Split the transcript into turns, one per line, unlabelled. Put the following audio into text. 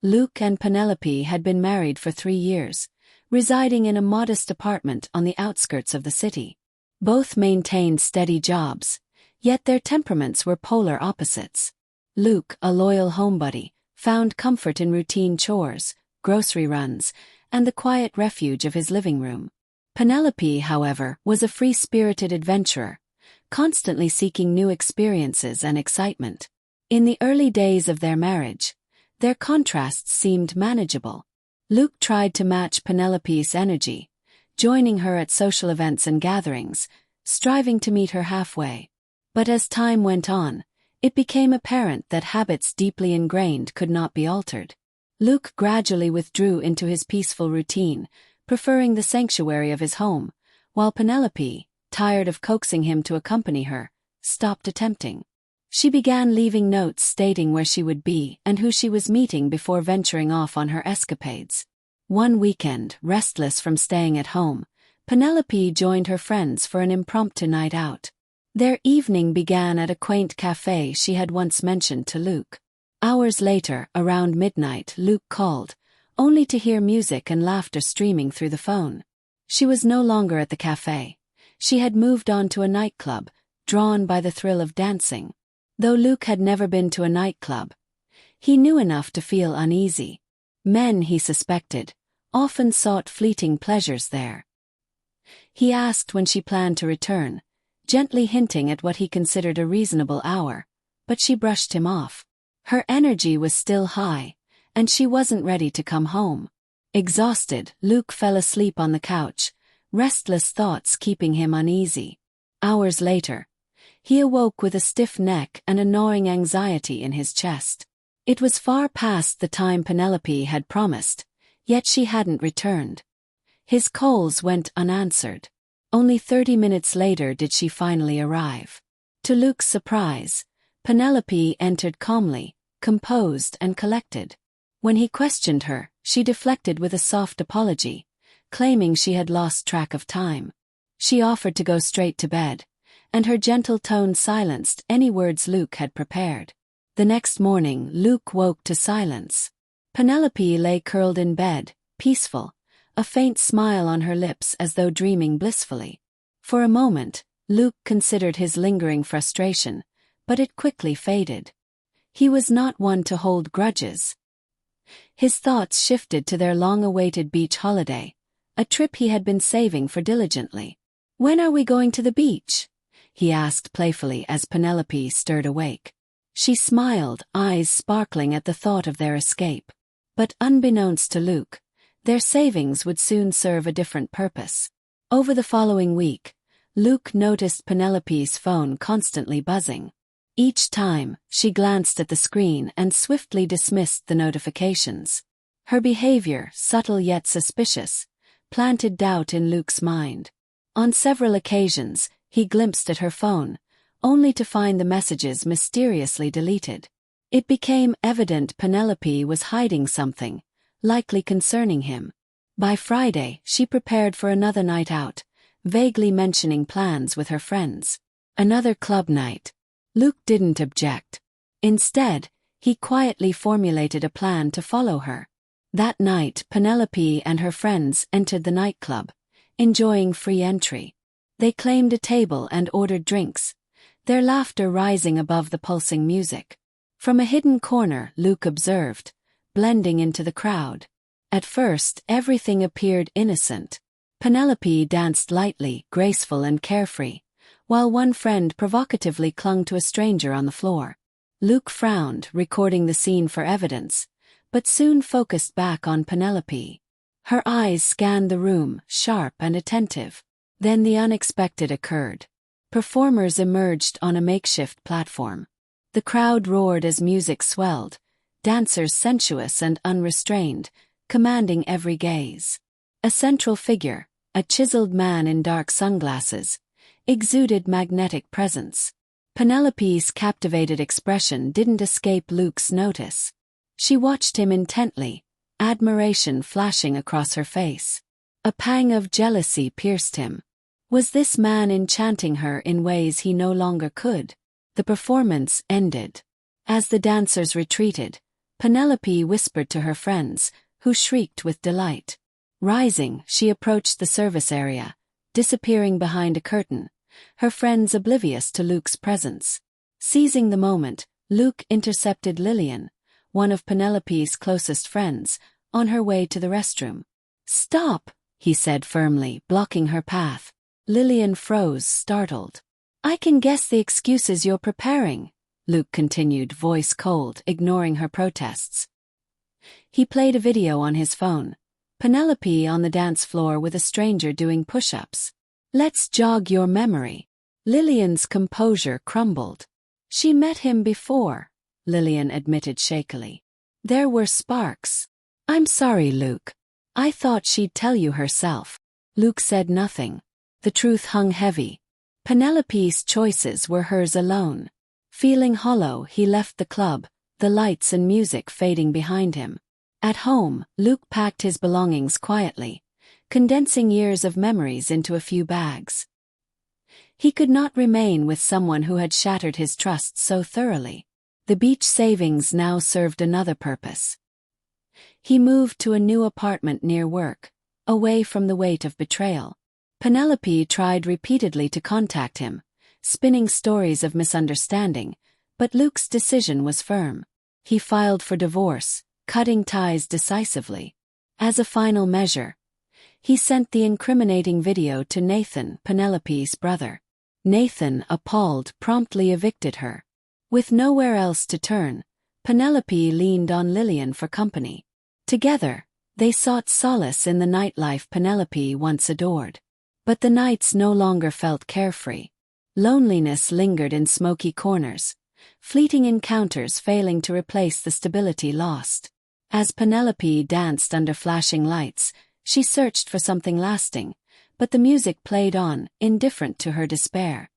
Luke and Penelope had been married for 3 years, residing in a modest apartment on the outskirts of the city. Both maintained steady jobs, yet their temperaments were polar opposites. Luke, a loyal homebody, found comfort in routine chores, grocery runs, and the quiet refuge of his living room. Penelope, however, was a free-spirited adventurer, constantly seeking new experiences and excitement. In the early days of their marriage, their contrasts seemed manageable. Luke tried to match Penelope's energy, joining her at social events and gatherings, striving to meet her halfway. But as time went on, it became apparent that habits deeply ingrained could not be altered. Luke gradually withdrew into his peaceful routine, preferring the sanctuary of his home, while Penelope, tired of coaxing him to accompany her, stopped attempting. She began leaving notes stating where she would be and who she was meeting before venturing off on her escapades. One weekend, restless from staying at home, Penelope joined her friends for an impromptu night out. Their evening began at a quaint cafe she had once mentioned to Luke. Hours later, around midnight, Luke called, only to hear music and laughter streaming through the phone. She was no longer at the cafe. She had moved on to a nightclub, drawn by the thrill of dancing. Though Luke had never been to a nightclub, he knew enough to feel uneasy. Men, he suspected, often sought fleeting pleasures there. He asked when she planned to return, gently hinting at what he considered a reasonable hour, but she brushed him off. Her energy was still high, and she wasn't ready to come home. Exhausted, Luke fell asleep on the couch, restless thoughts keeping him uneasy. Hours later, he awoke with a stiff neck and a gnawing anxiety in his chest. It was far past the time Penelope had promised, yet she hadn't returned. His calls went unanswered. Only 30 minutes later did she finally arrive. To Luke's surprise, Penelope entered calmly, composed and collected. When he questioned her, she deflected with a soft apology, claiming she had lost track of time. She offered to go straight to bed, and her gentle tone silenced any words Luke had prepared. The next morning, Luke woke to silence. Penelope lay curled in bed, peaceful, a faint smile on her lips as though dreaming blissfully. For a moment, Luke considered his lingering frustration, but it quickly faded. He was not one to hold grudges. His thoughts shifted to their long-awaited beach holiday, a trip he had been saving for diligently. "When are we going to the beach?" he asked playfully as Penelope stirred awake. She smiled, eyes sparkling at the thought of their escape. But unbeknownst to Luke, their savings would soon serve a different purpose. Over the following week, Luke noticed Penelope's phone constantly buzzing. Each time, she glanced at the screen and swiftly dismissed the notifications. Her behavior, subtle yet suspicious, planted doubt in Luke's mind. On several occasions, he glimpsed at her phone, only to find the messages mysteriously deleted. It became evident Penelope was hiding something, likely concerning him. By Friday, she prepared for another night out, vaguely mentioning plans with her friends. Another club night. Luke didn't object. Instead, he quietly formulated a plan to follow her. That night, Penelope and her friends entered the nightclub, enjoying free entry. They claimed a table and ordered drinks, their laughter rising above the pulsing music. From a hidden corner, Luke observed, blending into the crowd. At first, everything appeared innocent. Penelope danced lightly, graceful and carefree, while one friend provocatively clung to a stranger on the floor. Luke frowned, recording the scene for evidence, but soon focused back on Penelope. Her eyes scanned the room, sharp and attentive. Then the unexpected occurred. Performers emerged on a makeshift platform. The crowd roared as music swelled, dancers sensuous and unrestrained, commanding every gaze. A central figure, a chiseled man in dark sunglasses, exuded magnetic presence. Penelope's captivated expression didn't escape Luke's notice. She watched him intently, admiration flashing across her face. A pang of jealousy pierced him. Was this man enchanting her in ways he no longer could? The performance ended. As the dancers retreated, Penelope whispered to her friends, who shrieked with delight. Rising, she approached the service area, disappearing behind a curtain, her friends oblivious to Luke's presence. Seizing the moment, Luke intercepted Lillian, one of Penelope's closest friends, on her way to the restroom. "Stop," he said firmly, blocking her path. Lillian froze, startled. "I can guess the excuses you're preparing," Luke continued, voice cold, ignoring her protests. He played a video on his phone. Penelope on the dance floor with a stranger doing push-ups. "Let's jog your memory." Lillian's composure crumbled. "She met him before," Lillian admitted shakily. "There were sparks." "I'm sorry, Luke. I thought she'd tell you herself." Luke said nothing. The truth hung heavy. Penelope's choices were hers alone. Feeling hollow, he left the club, the lights and music fading behind him. At home, Luke packed his belongings quietly, condensing years of memories into a few bags. He could not remain with someone who had shattered his trust so thoroughly. The beach savings now served another purpose. He moved to a new apartment near work, away from the weight of betrayal. Penelope tried repeatedly to contact him, spinning stories of misunderstanding, but Luke's decision was firm. He filed for divorce, cutting ties decisively. As a final measure, he sent the incriminating video to Nathan, Penelope's brother. Nathan, appalled, promptly evicted her. With nowhere else to turn, Penelope leaned on Lillian for company. Together, they sought solace in the nightlife Penelope once adored. But the nights no longer felt carefree. Loneliness lingered in smoky corners, fleeting encounters failing to replace the stability lost. As Penelope danced under flashing lights, she searched for something lasting, but the music played on, indifferent to her despair.